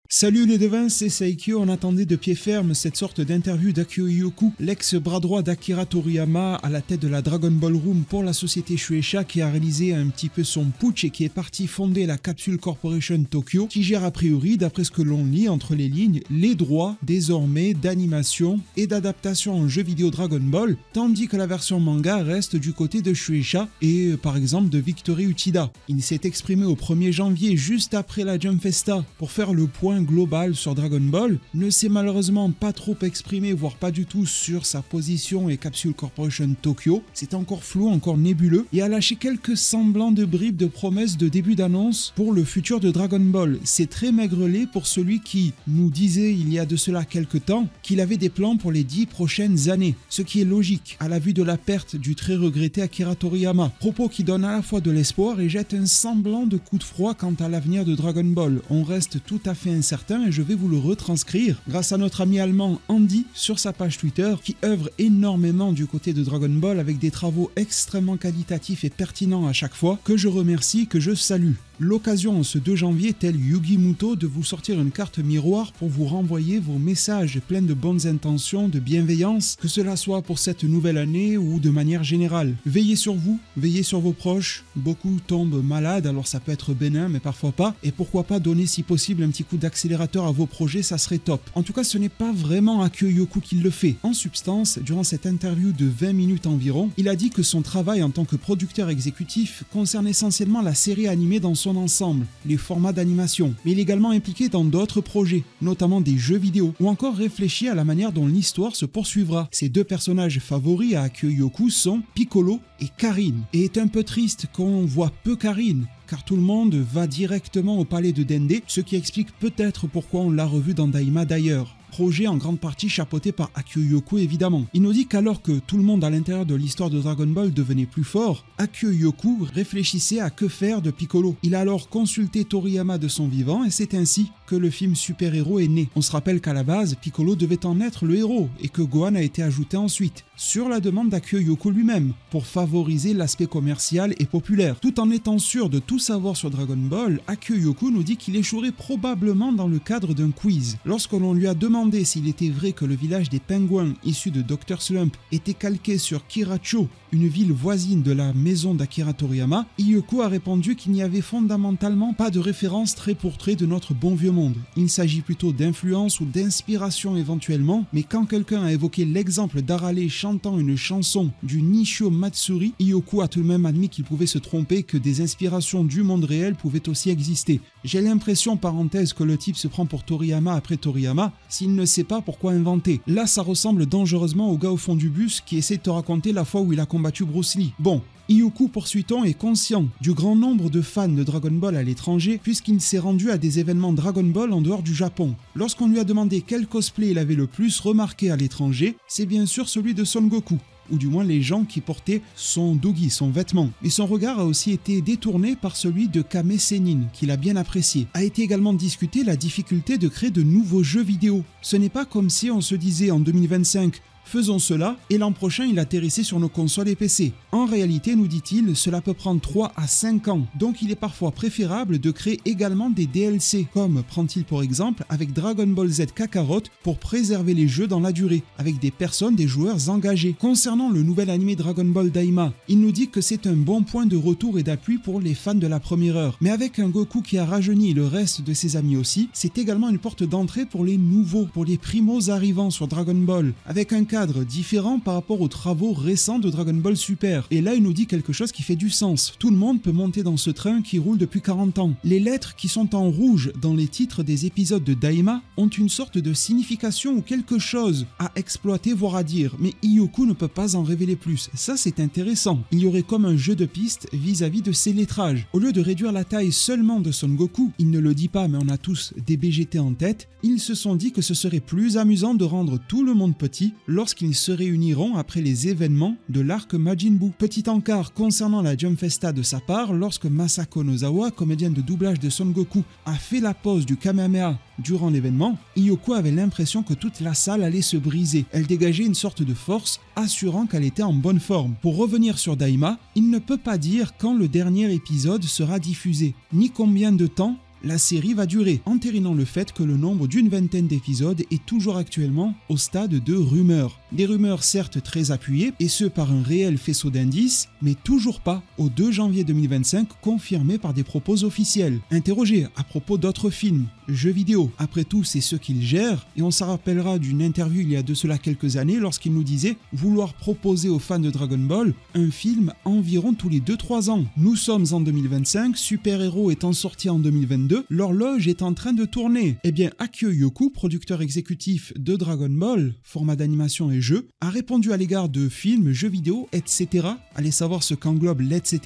Salut les devins, c'est Saikyo. On attendait de pied ferme cette sorte d'interview d'Akio Yoku, l'ex-bras droit d'Akira Toriyama à la tête de la Dragon Ball Room pour la société Shueisha, qui a réalisé un petit peu son putsch et qui est parti fonder la Capsule Corporation Tokyo, qui gère a priori, d'après ce que l'on lit entre les lignes, les droits désormais d'animation et d'adaptation en jeu vidéo Dragon Ball, tandis que la version manga reste du côté de Shueisha et par exemple de Victory Uchida. Il s'est exprimé au 1er janvier, juste après la Jump Festa, pour faire le point global sur Dragon Ball, ne s'est malheureusement pas trop exprimé, voire pas du tout sur sa position et Capsule Corporation Tokyo. C'est encore flou, encore nébuleux, et a lâché quelques semblants de bribes de promesses de début d'annonce pour le futur de Dragon Ball. C'est très maigrelet pour celui qui nous disait il y a de cela quelques temps qu'il avait des plans pour les 10 prochaines années, ce qui est logique à la vue de la perte du très regretté Akira Toriyama. Propos qui donnent à la fois de l'espoir et jettent un semblant de coup de froid quant à l'avenir de Dragon Ball. On reste tout à fait incertain et je vais vous le retranscrire grâce à notre ami allemand Andy sur sa page Twitter qui œuvre énormément du côté de Dragon Ball avec des travaux extrêmement qualitatifs et pertinents à chaque fois, que je remercie, que je salue. L'occasion ce 2 janvier, tel Yugi Muto, de vous sortir une carte miroir pour vous renvoyer vos messages pleins de bonnes intentions, de bienveillance, que cela soit pour cette nouvelle année ou de manière générale. Veillez sur vous, veillez sur vos proches, beaucoup tombent malades, alors ça peut être bénin mais parfois pas, et pourquoi pas donner si possible un petit coup d'accélérateur à vos projets, ça serait top. En tout cas, ce n'est pas vraiment Akio Yoku qui le fait. En substance, durant cette interview de 20 minutes environ, il a dit que son travail en tant que producteur exécutif concerne essentiellement la série animée dans son ensemble, les formats d'animation, mais il est également impliqué dans d'autres projets, notamment des jeux vidéo, ou encore réfléchi à la manière dont l'histoire se poursuivra. Ses 2 personnages favoris à Akio Yoku sont Piccolo et Karine, et est un peu triste qu'on voit peu Karine, car tout le monde va directement au palais de Dende, ce qui explique peut-être pourquoi on l'a revu dans Daima d'ailleurs. Projet en grande partie chapeauté par Akio Yoku évidemment. Il nous dit qu'alors que tout le monde à l'intérieur de l'histoire de Dragon Ball devenait plus fort, Akio Yoku réfléchissait à que faire de Piccolo. Il a alors consulté Toriyama de son vivant et c'est ainsi que le film super-héros est né. On se rappelle qu'à la base, Piccolo devait en être le héros et que Gohan a été ajouté ensuite, sur la demande d'Akio Yoku lui-même, pour favoriser l'aspect commercial et populaire. Tout en étant sûr de tout savoir sur Dragon Ball, Akio Yoku nous dit qu'il échouerait probablement dans le cadre d'un quiz. Lorsque l'on lui a demandé s'il était vrai que le village des pingouins issu de Dr Slump était calqué sur Kiracho, une ville voisine de la maison d'Akira Toriyama, Yoku a répondu qu'il n'y avait fondamentalement pas de référence trait pour trait de notre bon vieux monde. Il s'agit plutôt d'influence ou d'inspiration éventuellement, mais quand quelqu'un a évoqué l'exemple d'Arale chantant une chanson du Nishio Matsuri, Yoku a tout de même admis qu'il pouvait se tromper, que des inspirations du monde réel pouvaient aussi exister. J'ai l'impression, parenthèse, que le type se prend pour Toriyama après Toriyama, s'il ne sait pas pourquoi inventer. Là, ça ressemble dangereusement au gars au fond du bus qui essaie de te raconter la fois où il a combattu Bruce Lee. Bon, Yoku, poursuit-on, est conscient du grand nombre de fans de Dragon Ball à l'étranger puisqu'il s'est rendu à des événements Dragon Ball en dehors du Japon. Lorsqu'on lui a demandé quel cosplay il avait le plus remarqué à l'étranger, c'est bien sûr celui de Son Goku, ou du moins les gens qui portaient son dogi, son vêtement. Mais son regard a aussi été détourné par celui de Kame Sennin, qu'il a bien apprécié. A été également discuté la difficulté de créer de nouveaux jeux vidéo. Ce n'est pas comme si on se disait en 2025 « faisons cela » et l'an prochain il atterrissait sur nos consoles et PC. En réalité, nous dit-il, cela peut prendre 3 à 5 ans, donc il est parfois préférable de créer également des DLC, comme prend-il pour exemple avec Dragon Ball Z Kakarot pour préserver les jeux dans la durée, avec des personnes, des joueurs engagés. Concernant le nouvel animé Dragon Ball Daima, il nous dit que c'est un bon point de retour et d'appui pour les fans de la première heure, mais avec un Goku qui a rajeuni le reste de ses amis aussi, c'est également une porte d'entrée pour les nouveaux, pour les primos arrivants sur Dragon Ball, avec un cadre différent par rapport aux travaux récents de Dragon Ball Super. Et là, il nous dit quelque chose qui fait du sens. Tout le monde peut monter dans ce train qui roule depuis 40 ans. Les lettres qui sont en rouge dans les titres des épisodes de Daima ont une sorte de signification ou quelque chose à exploiter, voire à dire, mais Yoku ne peut pas en révéler plus. Ça, c'est intéressant. Il y aurait comme un jeu de piste vis-à-vis de ces lettrages. Au lieu de réduire la taille seulement de Son Goku, il ne le dit pas, mais on a tous des BGT en tête, ils se sont dit que ce serait plus amusant de rendre tout le monde petit lorsqu'ils se réuniront après les événements de l'arc Majin Buu. Petit encart concernant la Jump Festa de sa part, lorsque Masako Nozawa, comédienne de doublage de Son Goku, a fait la pose du Kamehameha durant l'événement, Yoku avait l'impression que toute la salle allait se briser. Elle dégageait une sorte de force, assurant qu'elle était en bonne forme. Pour revenir sur Daima, il ne peut pas dire quand le dernier épisode sera diffusé, ni combien de temps la série va durer, entérinant le fait que le nombre d'une vingtaine d'épisodes est toujours actuellement au stade de rumeurs. Des rumeurs certes très appuyées, et ce par un réel faisceau d'indices, mais toujours pas au 2 janvier 2025 confirmé par des propos officiels. Interrogé à propos d'autres films, jeux vidéo, après tout c'est ce qu'il gère, et on s'en rappellera d'une interview il y a de cela quelques années lorsqu'il nous disait vouloir proposer aux fans de Dragon Ball un film environ tous les 2-3 ans. Nous sommes en 2025, Super Hero étant sorti en 2022, l'horloge est en train de tourner. Eh bien Akio Yoku, producteur exécutif de Dragon Ball, format d'animation et jeu, a répondu à l'égard de films, jeux vidéo, etc. Allez savoir ce qu'englobe l'etc.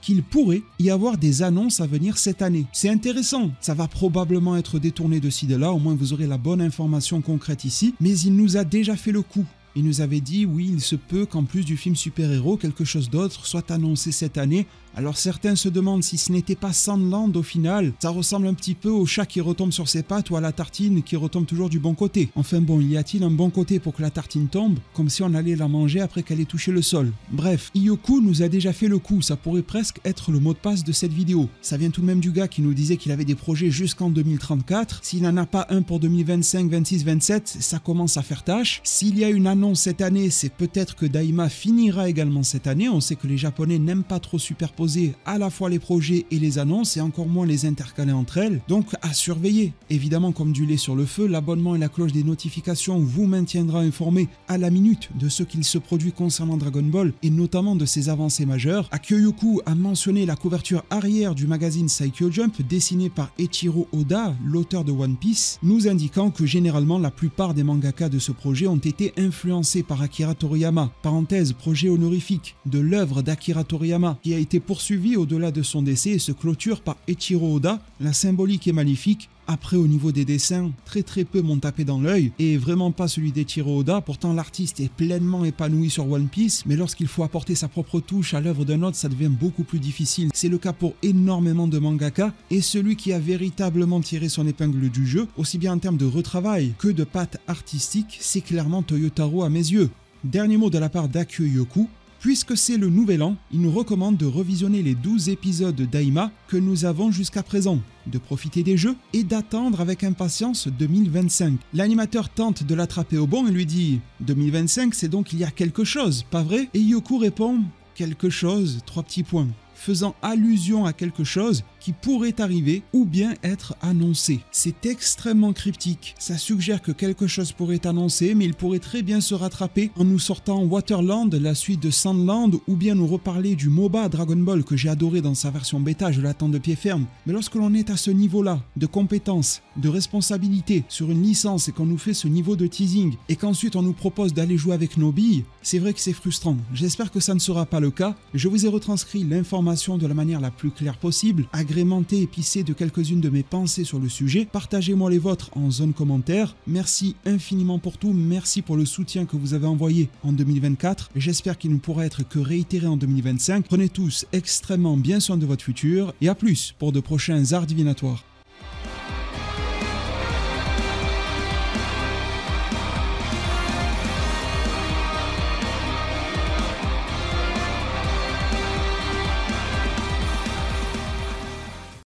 Qu'il pourrait y avoir des annonces à venir cette année. C'est intéressant, ça va probablement être détourné de ci de là, au moins vous aurez la bonne information concrète ici, mais il nous a déjà fait le coup. Il nous avait dit, oui, il se peut qu'en plus du film super-héros, quelque chose d'autre soit annoncé cette année. Alors certains se demandent si ce n'était pas Sandland au final. Ça ressemble un petit peu au chat qui retombe sur ses pattes ou à la tartine qui retombe toujours du bon côté. Enfin bon, y a-t-il un bon côté pour que la tartine tombe, comme si on allait la manger après qu'elle ait touché le sol? Bref, Yoku nous a déjà fait le coup, ça pourrait presque être le mot de passe de cette vidéo. Ça vient tout de même du gars qui nous disait qu'il avait des projets jusqu'en 2034. S'il n'en a pas un pour 2025, 26, 27, ça commence à faire tâche. S'il y a une annonce cette année, c'est peut-être que Daima finira également cette année. On sait que les Japonais n'aiment pas trop superposer à la fois les projets et les annonces et encore moins les intercaler entre elles, donc à surveiller. Évidemment, comme du lait sur le feu, l'abonnement et la cloche des notifications vous maintiendra informé à la minute de ce qu'il se produit concernant Dragon Ball et notamment de ses avancées majeures. Akio Yoku a mentionné la couverture arrière du magazine Saikyo Jump dessinée par Eiichiro Oda, l'auteur de One Piece, nous indiquant que généralement la plupart des mangakas de ce projet ont été influencés par Akira Toriyama, parenthèse projet honorifique de l'œuvre d'Akira Toriyama qui a été poursuivi au-delà de son décès et se clôture par Eiichiro Oda. La symbolique est magnifique. Après, au niveau des dessins, très peu m'ont tapé dans l'œil, et vraiment pas celui d'Eiichiro Oda. Pourtant, l'artiste est pleinement épanoui sur One Piece, mais lorsqu'il faut apporter sa propre touche à l'œuvre d'un autre, ça devient beaucoup plus difficile. C'est le cas pour énormément de mangaka, et celui qui a véritablement tiré son épingle du jeu, aussi bien en termes de retravail que de patte artistique, c'est clairement Toyotaro à mes yeux. Dernier mot de la part d'Akio Yoku. Puisque c'est le nouvel an, il nous recommande de revisionner les 12 épisodes d'Aima que nous avons jusqu'à présent, de profiter des jeux et d'attendre avec impatience 2025. L'animateur tente de l'attraper au bon et lui dit « 2025, c'est donc il y a quelque chose, pas vrai ?» Et Yoku répond « Quelque chose, 3 petits points », faisant allusion à quelque chose qui pourrait arriver ou bien être annoncé. C'est extrêmement cryptique. Ça suggère que quelque chose pourrait être annoncé, mais il pourrait très bien se rattraper en nous sortant Waterland, la suite de Sandland, ou bien nous reparler du MOBA Dragon Ball que j'ai adoré dans sa version bêta, je l'attends de pied ferme. Mais lorsque l'on est à ce niveau-là de compétence, de responsabilité sur une licence et qu'on nous fait ce niveau de teasing et qu'ensuite on nous propose d'aller jouer avec nos billes, c'est vrai que c'est frustrant. J'espère que ça ne sera pas le cas. Je vous ai retranscrit l'information de la manière la plus claire possible, agrémenté, épicé de quelques-unes de mes pensées sur le sujet. Partagez-moi les vôtres en zone commentaire. Merci infiniment pour tout, merci pour le soutien que vous avez envoyé en 2024. J'espère qu'il ne pourra être que réitéré en 2025. Prenez tous extrêmement bien soin de votre futur et à plus pour de prochains arts divinatoires.